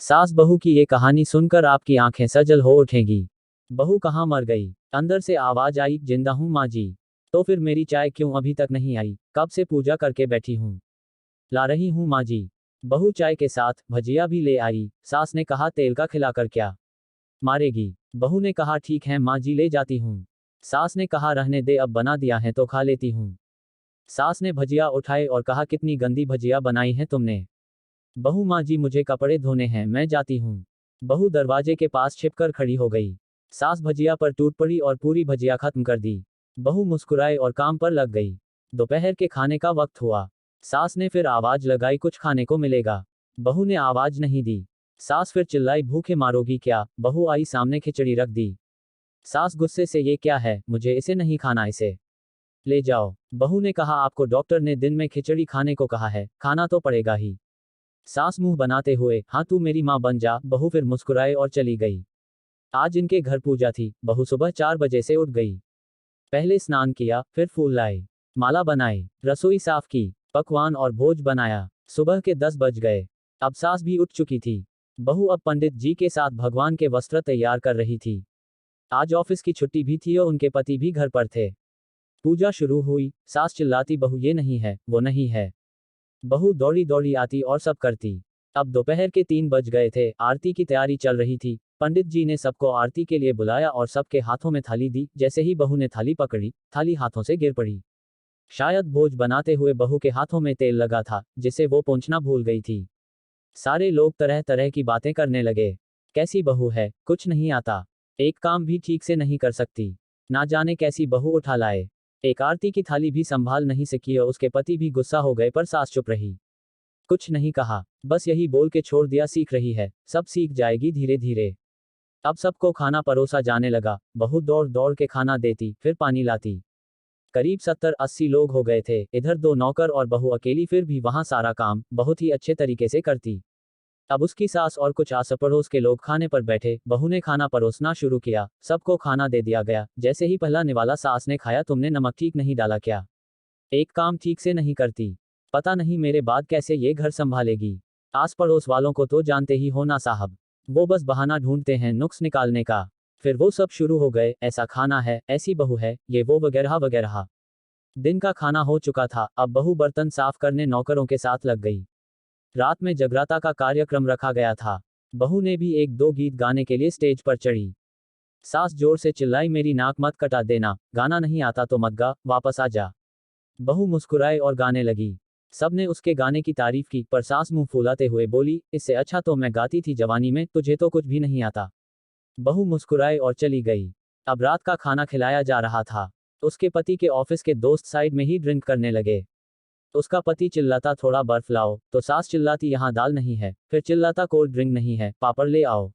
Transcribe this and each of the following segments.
सास बहू की ये कहानी सुनकर आपकी आंखें सजल हो उठेंगी। बहू कहाँ मर गई? अंदर से आवाज आई, जिंदा हूँ माँ जी। तो फिर मेरी चाय क्यों अभी तक नहीं आई? कब से पूजा करके बैठी हूँ। ला रही हूँ माँ जी। बहू चाय के साथ भजिया भी ले आई। सास ने कहा, तेल का खिलाकर क्या मारेगी? बहू ने कहा, ठीक है माँ जी, ले जाती हूँ। सास ने कहा, रहने दे, अब बना दिया है तो खा लेती हूँ। सास ने भजिया उठाए और कहा, कितनी गंदी भजिया बनाई है तुमने। बहू, माँ जी मुझे कपड़े धोने हैं, मैं जाती हूँ। बहू दरवाजे के पास छिपकर खड़ी हो गई। सास भजिया पर टूट पड़ी और पूरी भजिया खत्म कर दी। बहू मुस्कुराई और काम पर लग गई। दोपहर के खाने का वक्त हुआ। सास ने फिर आवाज लगाई, कुछ खाने को मिलेगा? बहू ने आवाज नहीं दी। सास फिर चिल्लाई, भूखे मारोगी क्या? बहू आई सामने, खिचड़ी रख दी। सास गुस्से से, ये क्या है, मुझे इसे नहीं खाना, इसे ले जाओ। बहू ने कहा, आपको डॉक्टर ने दिन में खिचड़ी खाने को कहा है, खाना तो पड़ेगा ही। सास मुंह बनाते हुए, हाँ तू मेरी माँ बन जा। बहू फिर मुस्कुराए और चली गई। आज इनके घर पूजा थी। बहू सुबह 4 बजे से उठ गई। पहले स्नान किया, फिर फूल लाए, माला बनाई, रसोई साफ की, पकवान और भोज बनाया। सुबह के 10 बज गए। अब सास भी उठ चुकी थी। बहू अब पंडित जी के साथ भगवान के वस्त्र तैयार कर रही थी। आज ऑफिस की छुट्टी भी थी और उनके पति भी घर पर थे। पूजा शुरू हुई। सास चिल्लाती, बहू ये नहीं है, वो नहीं है। बहू दौड़ी दौड़ी आती और सब करती। अब दोपहर के 3 बज गए थे। आरती की तैयारी चल रही थी। पंडित जी ने सबको आरती के लिए बुलाया और सबके हाथों में थाली दी। जैसे ही बहू ने थाली पकड़ी, थाली हाथों से गिर पड़ी। शायद भोज बनाते हुए बहू के हाथों में तेल लगा था, जिसे वो पोंछना भूल गई थी। सारे लोग तरह तरह की बातें करने लगे। कैसी बहू है, कुछ नहीं आता, एक काम भी ठीक से नहीं कर सकती, ना जाने कैसी बहू उठा लाए। एक आरती की थाली भी संभाल नहीं सकी और उसके पति भी गुस्सा हो गए, पर सास चुप रही, कुछ नहीं कहा, बस यही बोल के छोड़ दिया, सीख रही है, सब सीख जाएगी धीरे धीरे। अब सबको खाना परोसा जाने लगा। बहू दौड़ दौड़ के खाना देती, फिर पानी लाती। करीब 70-80 लोग हो गए थे। इधर 2 नौकर और बहू अकेली, फिर भी वहां सारा काम बहुत ही अच्छे तरीके से करती। अब उसकी सास और कुछ आस पड़ोस के लोग खाने पर बैठे। बहू ने खाना परोसना शुरू किया। सबको खाना दे दिया गया। जैसे ही पहला निवाला सास ने खाया, तुमने नमक ठीक नहीं डाला क्या? एक काम ठीक से नहीं करती, पता नहीं मेरे बाद कैसे ये घर संभालेगी। आस पड़ोस वालों को तो जानते ही हो ना साहब, वो बस बहाना ढूंढते हैं नुक्स निकालने का। फिर वो सब शुरू हो गए, ऐसा खाना है, ऐसी बहू है, ये वो वगैरह वगैरह। दिन का खाना हो चुका था। अब बहू बर्तन साफ करने नौकरों के साथ लग गई। रात में जगराता का कार्यक्रम रखा गया था। बहू ने भी एक दो गीत गाने के लिए स्टेज पर चढ़ी। सास जोर से चिल्लाई, मेरी नाक मत कटा देना, गाना नहीं आता तो मत गा, वापस आ जा। बहू मुस्कुराए और गाने लगी। सबने उसके गाने की तारीफ की, पर सास मुंह फुलाते हुए बोली, इससे अच्छा तो मैं गाती थी जवानी में, तुझे तो कुछ भी नहीं आता। बहू मुस्कुराए और चली गई। अब रात का खाना खिलाया जा रहा था। उसके पति के ऑफिस के दोस्त साइड में ही ड्रिंक करने लगे। उसका पति चिल्लाता, थोड़ा बर्फ लाओ, तो सास चिल्लाती, यहाँ दाल नहीं है, फिर चिल्लाता, कोल्ड ड्रिंक नहीं है, पापड़ ले आओ।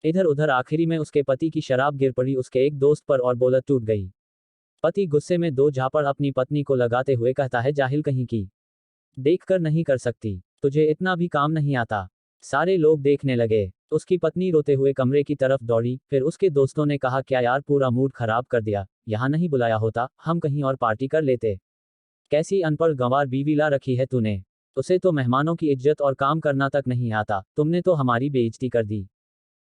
इधर उधर आखिरी में उसके पति की शराब गिर पड़ी उसके एक दोस्त पर और बोलत टूट गई। पति गुस्से में 2 झापड़ अपनी पत्नी को लगाते हुए कहता है, जाहिल कहीं की, देखकर नहीं कर सकती, तुझे इतना भी काम नहीं आता। सारे लोग देखने लगे। उसकी पत्नी रोते हुए कमरे की तरफ दौड़ी। फिर उसके दोस्तों ने कहा, क्या यार, पूरा मूड खराब कर दिया, यहाँ नहीं बुलाया होता, हम कहीं और पार्टी कर लेते। कैसी अनपढ़ गंवार बीवी ला रखी है तूने, उसे तो मेहमानों की इज्जत और काम करना तक नहीं आता, तुमने तो हमारी बेइज्जती कर दी।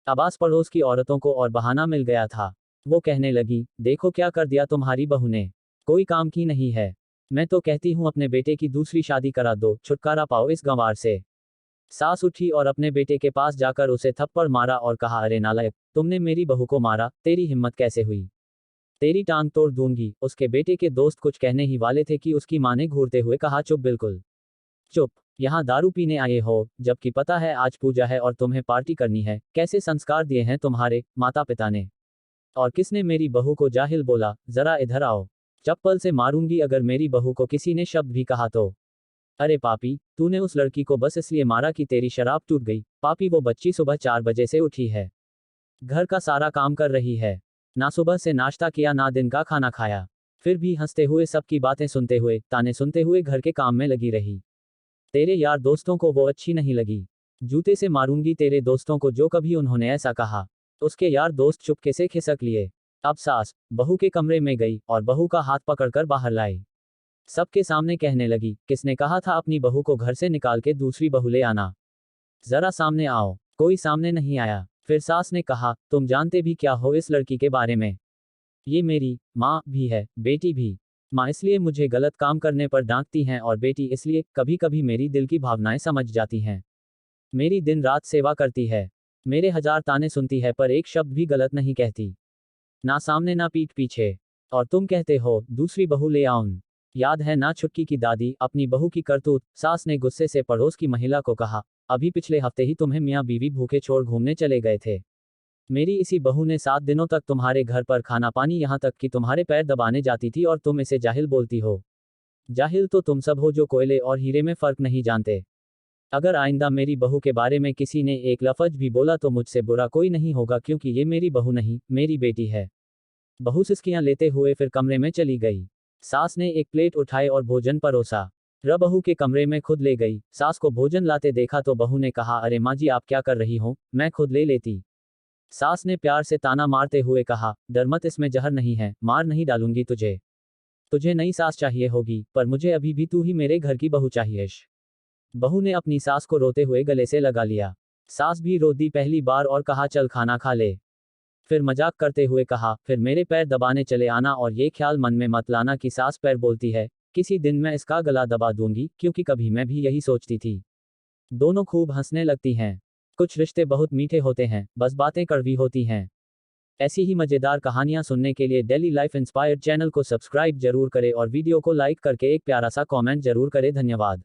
अब आस पड़ोस की औरतों को और बहाना मिल गया था। वो कहने लगी, देखो क्या कर दिया तुम्हारी बहू ने, कोई काम की नहीं है। मैं तो कहती हूँ अपने बेटे की दूसरी शादी करा दो, छुटकारा पाओ इस गंवार से। सास उठी और अपने बेटे के पास जाकर उसे थप्पड़ मारा और कहा, अरे नालायक, तुमने मेरी बहू को मारा, तेरी हिम्मत कैसे हुई, तेरी टांग तोड़ दूंगी। उसके बेटे के दोस्त कुछ कहने ही वाले थे कि उसकी मां ने घूरते हुए कहा, चुप, बिल्कुल चुप, यहाँ दारू पीने आए हो, जबकि पता है आज पूजा है और तुम्हें पार्टी करनी है। कैसे संस्कार दिए हैं तुम्हारे माता पिता ने, और किसने मेरी बहू को जाहिल बोला, जरा इधर आओ, चप्पल से मारूंगी अगर मेरी बहू को किसी ने शब्द भी कहा तो। अरे पापी, तूने उस लड़की को बस इसलिए मारा कि तेरी शराब टूट गई। पापी, वो बच्ची सुबह 4 बजे से उठी है, घर का सारा काम कर रही है, ना सुबह से नाश्ता किया ना दिन का खाना खाया, फिर भी हंसते हुए सबकी बातें सुनते हुए ताने सुनते हुए घर के काम में लगी रही। तेरे यार दोस्तों को वो अच्छी नहीं लगी, जूते से मारूंगी तेरे दोस्तों को जो कभी उन्होंने ऐसा कहा। उसके यार दोस्त चुपके से खिसक लिए। अब सास बहू के कमरे में गई और बहू का हाथ पकड़कर बाहर लाई। सबके सामने कहने लगी, किसने कहा था अपनी बहू को घर से निकाल के दूसरी बहू ले आना, जरा सामने आओ। कोई सामने नहीं आया। फिर सास ने कहा, तुम जानते भी क्या हो इस लड़की के बारे में? ये मेरी माँ भी है, बेटी भी। माँ इसलिए मुझे गलत काम करने पर डांटती हैं और बेटी इसलिए कभी कभी मेरी दिल की भावनाएं समझ जाती हैं। मेरी दिन रात सेवा करती है। मेरे हजार ताने सुनती है पर एक शब्द भी गलत नहीं कहती। ना सामने ना पीठ पीछे। और तुम कहते हो दूसरी बहू ले आऊं। याद है ना छुटकी की दादी अपनी बहू की करतूत? सास ने गुस्से से पड़ोस की महिला को कहा, अभी पिछले हफ्ते ही तुम्हें मियाँ बीवी भूखे छोड़ घूमने चले गए थे। मेरी इसी बहू ने 7 दिनों तक तुम्हारे घर पर खाना पानी यहाँ तक कि तुम्हारे पैर दबाने जाती थी और तुम इसे जाहिल बोलती हो। जाहिल तो तुम सब हो जो कोयले और हीरे में फर्क नहीं जानते। अगर आइंदा मेरी बहू के बारे में किसी ने एक लफ्ज भी बोला तो मुझसे बुरा कोई नहीं होगा क्योंकि ये मेरी बहू नहीं, मेरी बेटी है। बहू सिसकियां लेते हुए फिर कमरे में चली गई। सास ने एक प्लेट उठाई और भोजन परोसा। बहू के कमरे में खुद ले गई। सास को भोजन लाते देखा तो बहू ने कहा, अरे माँ जी आप क्या कर रही हो, मैं खुद ले लेती। सास ने प्यार से ताना मारते हुए कहा, डर मत, इसमें जहर नहीं है, मार नहीं डालूंगी तुझे। तुझे नई सास चाहिए होगी पर मुझे अभी भी तू ही मेरे घर की बहू चाहिए। बहू ने अपनी सास को रोते हुए गले से लगा लिया। सास भी रो दी पहली बार और कहा, चल खाना खा ले। फिर मजाक करते हुए कहा, फिर मेरे पैर दबाने चले आना और ये ख्याल मन में मत लाना कि सास पैर बोलती है, किसी दिन मैं इसका गला दबा दूंगी, क्योंकि कभी मैं भी यही सोचती थी। दोनों खूब हंसने लगती हैं। कुछ रिश्ते बहुत मीठे होते हैं, बस बातें कड़वी होती हैं। ऐसी ही मजेदार कहानियां सुनने के लिए डेली लाइफ इंस्पायर्ड चैनल को सब्सक्राइब जरूर करें और वीडियो को लाइक करके एक प्यारा सा कमेंट जरूर करें। धन्यवाद।